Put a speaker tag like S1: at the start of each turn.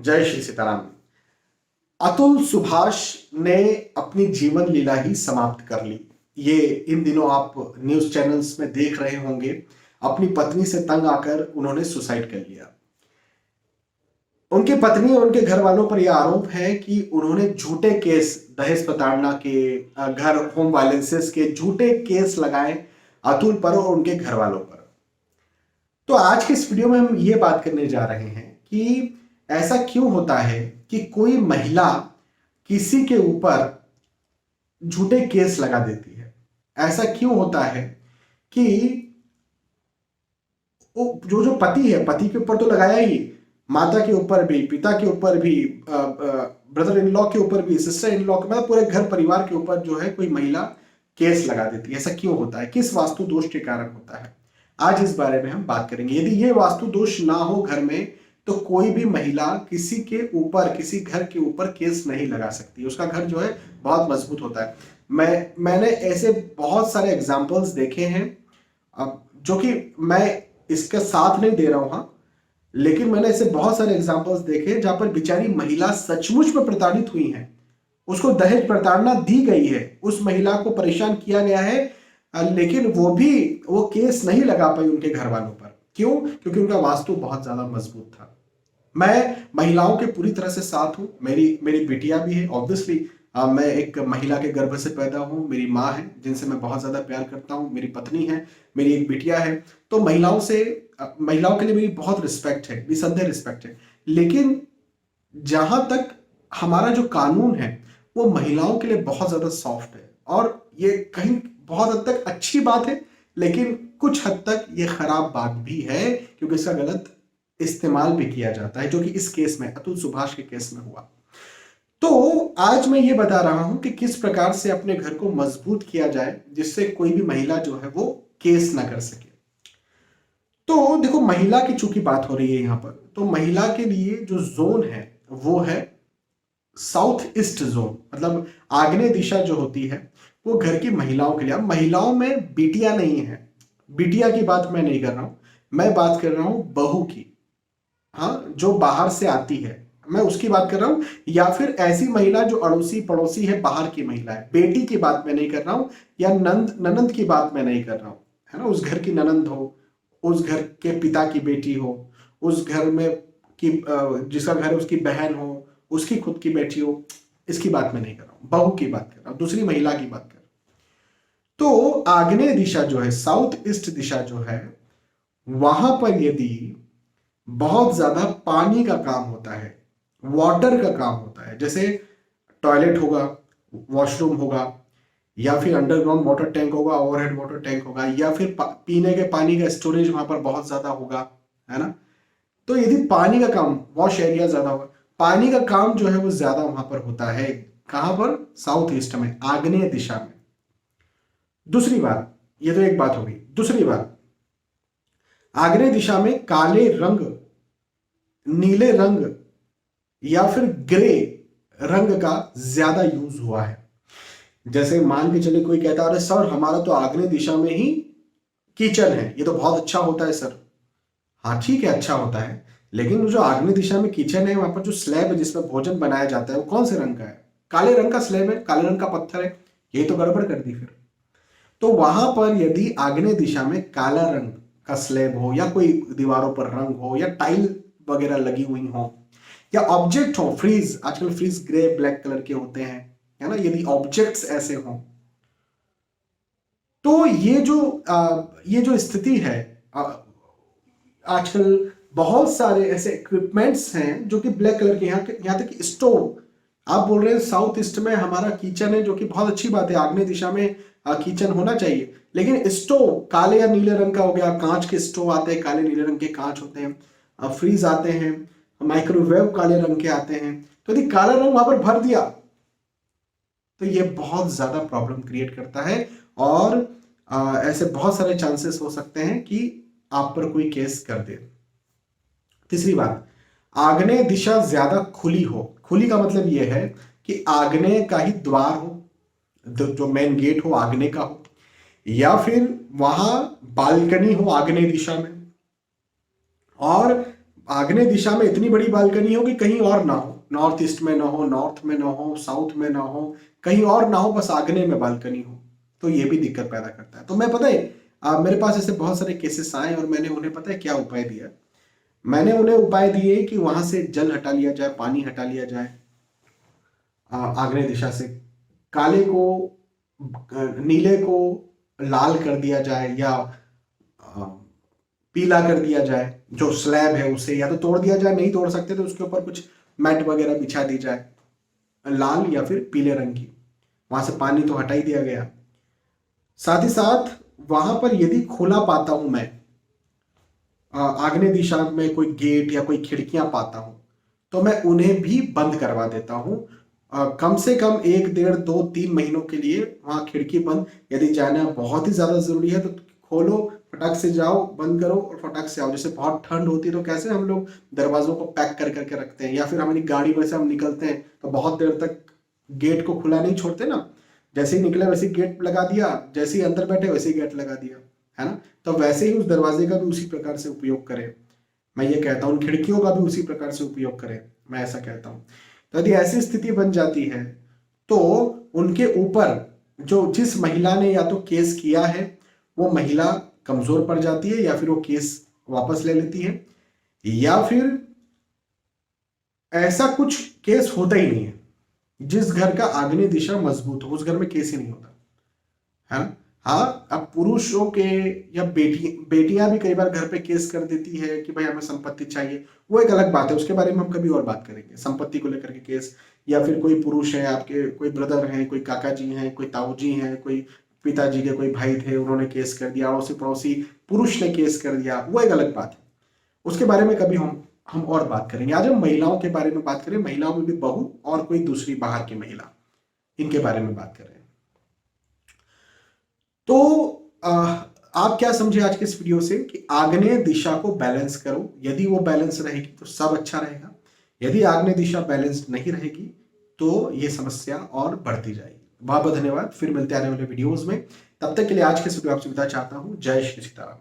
S1: जय श्री सीताराम। अतुल सुभाष ने अपनी जीवन लीला ही समाप्त कर ली। ये इन दिनों आप न्यूज चैनल्स में देख रहे होंगे। अपनी पत्नी से तंग आकर उन्होंने सुसाइड कर लिया। उनकी पत्नी और उनके घर वालों पर यह आरोप है कि उन्होंने झूठे केस, दहेज प्रताड़ना के, घर होम वायलेंसेस के झूठे केस लगाए अतुल पर और उनके घर वालों पर। तो आज के इस वीडियो में हम ये बात करने जा रहे हैं कि ऐसा क्यों होता है कि कोई महिला किसी के ऊपर झूठे केस लगा देती है। ऐसा क्यों होता है कि जो पति है, पति के ऊपर तो लगाया ही, माता के ऊपर भी, पिता के ऊपर भी, ब्रदर इन लॉ के ऊपर भी, सिस्टर इन लॉ के, मतलब पूरे घर परिवार के ऊपर जो है कोई महिला केस लगा देती है। ऐसा क्यों होता है, किस वास्तु दोष के कारण होता है, आज इस बारे में हम बात करेंगे। यदि ये वास्तु दोष ना हो घर में तो कोई भी महिला किसी के ऊपर, किसी घर के ऊपर केस नहीं लगा सकती। उसका घर जो है बहुत मजबूत होता है। मैंने ऐसे बहुत सारे एग्जाम्पल्स देखे हैं, जो कि मैं इसका साथ नहीं दे रहा हूं, लेकिन मैंने ऐसे बहुत सारे एग्जाम्पल्स देखे जहां पर बेचारी महिला सचमुच में प्रताड़ित हुई है। उसको दहेज प्रताड़ना दी गई है, उस महिला को परेशान किया गया है, लेकिन वो केस नहीं लगा पाई उनके घर वालों पर। क्यों? क्योंकि उनका वास्तु बहुत ज्यादा मजबूत था। मैं महिलाओं के पूरी तरह से साथ हूं। मेरी बिटिया भी है, ऑब्वियसली। मैं एक महिला के गर्भ से पैदा हूं। मेरी माँ है जिनसे मैं बहुत ज्यादा प्यार करता हूं, मेरी पत्नी है, मेरी एक बिटिया है। तो महिलाओं के लिए मेरी बहुत रिस्पेक्ट है, निसंदेह रिस्पेक्ट है। लेकिन जहां तक हमारा जो कानून है वो महिलाओं के लिए बहुत ज्यादा सॉफ्ट है, और ये कहीं बहुत हद तक अच्छी बात है, लेकिन कुछ हद तक ये खराब बात भी है, क्योंकि इसका गलत इस्तेमाल भी किया जाता है, जो कि इस केस में, अतुल सुभाष के केस में हुआ। तो आज मैं ये बता रहा हूं कि किस प्रकार से अपने घर को मजबूत किया जाए जिससे कोई भी महिला जो है वो केस ना कर सके। तो देखो, महिला की चूंकि बात हो रही है यहां पर, तो महिला के लिए जो जोन है वो है साउथ ईस्ट जोन, मतलब आग्नेय दिशा जो होती है वो घर की महिलाओं के लिए। अब महिलाओं में बिटिया नहीं है, बिटिया की बात मैं नहीं कर रहा हूं, मैं बात कर रहा हूं बहू की। हाँ, जो बाहर से आती है, मैं उसकी बात कर रहा हूं। या फिर ऐसी महिला जो अड़ोसी पड़ोसी है, बाहर की महिला है। बेटी की बात मैं नहीं कर रहा हूं, या ननंद की बात मैं नहीं कर रहा हूं, है ना। उस घर की ननंद हो, उस घर के पिता की बेटी हो, उस घर में की जिसका घर है उसकी बहन हो, उसकी खुद की बेटी हो, इसकी बात मैं नहीं कर रहा हूं, बहू की बात कर रहा हूं, दूसरी महिला की बात कर रहा हूं। तो आग्नेय दिशा जो है, साउथ ईस्ट दिशा जो है, वहां पर यदि बहुत ज्यादा पानी का काम होता है, वाटर का काम होता है, जैसे टॉयलेट होगा, वॉशरूम होगा, या फिर अंडरग्राउंड वाटर टैंक होगा, ओवरहेड वाटर टैंक होगा, या फिर पीने के पानी का स्टोरेज वहां पर बहुत ज्यादा होगा, है ना। तो यदि पानी का काम, वॉश एरिया ज्यादा होगा, पानी का काम जो है वो ज्यादा वहां पर होता है। कहां पर? साउथ ईस्ट में, आग्नेय दिशा में। दूसरी बात, ये तो एक बात हो गई। दूसरी बात, आग्नेय दिशा में काले रंग, नीले रंग या फिर ग्रे रंग का ज्यादा यूज हुआ है। जैसे मान के चले कोई कहता है, अरे सर हमारा तो आग्नेय दिशा में ही किचन है, ये तो बहुत अच्छा होता है सर। हाँ ठीक है, अच्छा होता है, लेकिन जो आग्नेय दिशा में किचन है, वहां पर जो स्लैब है जिसमें भोजन बनाया जाता है वो कौन से रंग का है? काले रंग का स्लैब है, काले रंग का पत्थर है। यही तो गड़बड़ कर दी फिर। तो वहां पर यदि आग्नेय दिशा में काला रंग का स्लैब हो, या कोई दीवारों पर रंग हो, या टाइल वगैरह लगी हुई हो, या ऑब्जेक्ट हो, फ्रीज, आजकल फ्रीज ग्रे ब्लैक कलर के होते हैं, है ना, यदि ऑब्जेक्ट्स ऐसे हों, तो ये जो स्थिति है, आजकल बहुत सारे ऐसे इक्विपमेंट्स हैं जो कि ब्लैक कलर के, यहाँ तक कि स्टोव, आप बोल रहे हैं साउथ ईस्ट में हमारा किचन है, जो कि बहुत अच्छी बात है, आग्नेय दिशा में किचन होना चाहिए, लेकिन स्टोव काले या नीले रंग का हो गया, कांच के स्टोव आते हैं, काले नीले रंग के कांच होते हैं, फ्रीज आते हैं, माइक्रोवेव काले रंग के आते हैं। तो यदि काला रंग वहां पर भर दिया तो ये बहुत ज्यादा प्रॉब्लम क्रिएट करता है, और ऐसे बहुत सारे चांसेस हो सकते हैं कि आप पर कोई केस कर दे। तीसरी बात, आग्नेय दिशा ज्यादा खुली हो। खुली का मतलब यह है कि आग्नेय का ही द्वार हो, जो मेन गेट हो आग्नेय का हो, या फिर वहां बालकनी हो आग्नेय दिशा में, और आग्नेय दिशा में इतनी बड़ी बालकनी हो कि कहीं और ना हो, नॉर्थ ईस्ट में ना हो, नॉर्थ में ना हो, साउथ में ना हो, कहीं और ना हो, बस आग्नेय में बालकनी हो, तो ये भी दिक्कत पैदा करता है। तो मैं पता है मेरे पास ऐसे बहुत सारे केसेस आए और मैंने उन्हें पता है क्या उपाय दिया। मैंने उन्हें उपाय दिए कि वहां से जल हटा लिया जाए, पानी हटा लिया जाए आग्नेय दिशा से, काले को नीले को लाल कर दिया जाए या पीला कर दिया जाए, जो स्लैब है उसे या तो तोड़ दिया जाए, नहीं तोड़ सकते तो उसके ऊपर कुछ मैट वगैरह बिछा दी जाए लाल या फिर पीले रंग की, वहां से पानी तो हटा ही दिया गया। साथ ही साथ वहां पर यदि खुला पाता हूं मैं आग्नेय दिशा में कोई गेट या कोई खिड़कियां पाता हूं तो मैं उन्हें भी बंद करवा देता हूं, कम से कम 1, 1.5, 2, 3 महीनों के लिए वहां खिड़की बंद। यदि जाना बहुत ही ज्यादा जरूरी है तो खोलो, फटाक से जाओ, बंद करो और फटाक से आओ। जैसे बहुत ठंड होती है तो कैसे हम लोग दरवाजों को पैक कर करके रखते हैं, या फिर हमारी गाड़ी में से हम निकलते हैं तो बहुत देर तक गेट को खुला नहीं छोड़ते ना, जैसे ही निकले वैसे ही गेट लगा दिया, जैसे ही अंदर बैठे वैसे ही गेट लगा दिया, है ना। तो वैसे ही उस दरवाजे का भी उसी प्रकार से उपयोग करें, मैं ये कहता हूँ। खिड़कियों का भी उसी प्रकार से उपयोग करें, मैं ऐसा कहता हूँ। तो यदि ऐसी स्थिति बन जाती है तो उनके ऊपर जो जिस महिला ने या तो केस किया है वो महिला कमजोर पड़ जाती है, या फिर वो केस वापस ले लेती है, या फिर ऐसा कुछ केस होता ही नहीं है। जिस घर का आग्नेय दिशा मजबूत हो उस घर में केस ही नहीं होता, है ना। हाँ, अब पुरुषों के या बेटियां भी कई बार घर पे केस कर देती है कि भाई हमें संपत्ति चाहिए, वो एक अलग बात है, उसके बारे में हम कभी और बात करेंगे, संपत्ति को लेकर के केस। या फिर कोई पुरुष है आपके, कोई ब्रदर हैं, कोई काका जी हैं, कोई ताऊ जी हैं, कोई पिताजी के कोई भाई थे, उन्होंने केस कर दिया, अड़ोसी पड़ोसी पुरुष ने केस कर दिया, वो एक अलग बात है, उसके बारे में कभी हम और बात करेंगे। आज हम महिलाओं के बारे में बात करें, महिलाओं में भी बहू और कोई दूसरी बाहर की महिला, इनके बारे में बात करें। तो आप क्या समझे आज के इस वीडियो से कि आग्नेय दिशा को बैलेंस करो, यदि वो बैलेंस रहेगी तो सब अच्छा रहेगा, यदि आग्नेय दिशा बैलेंस नहीं रहेगी तो ये समस्या और बढ़ती जाएगी। बहुत बहुत धन्यवाद, फिर मिलते हैं आने वाले वीडियोस में, तब तक के लिए आज के इस वीडियो आपसे विदा चाहता हूं। जय श्री सीताराम।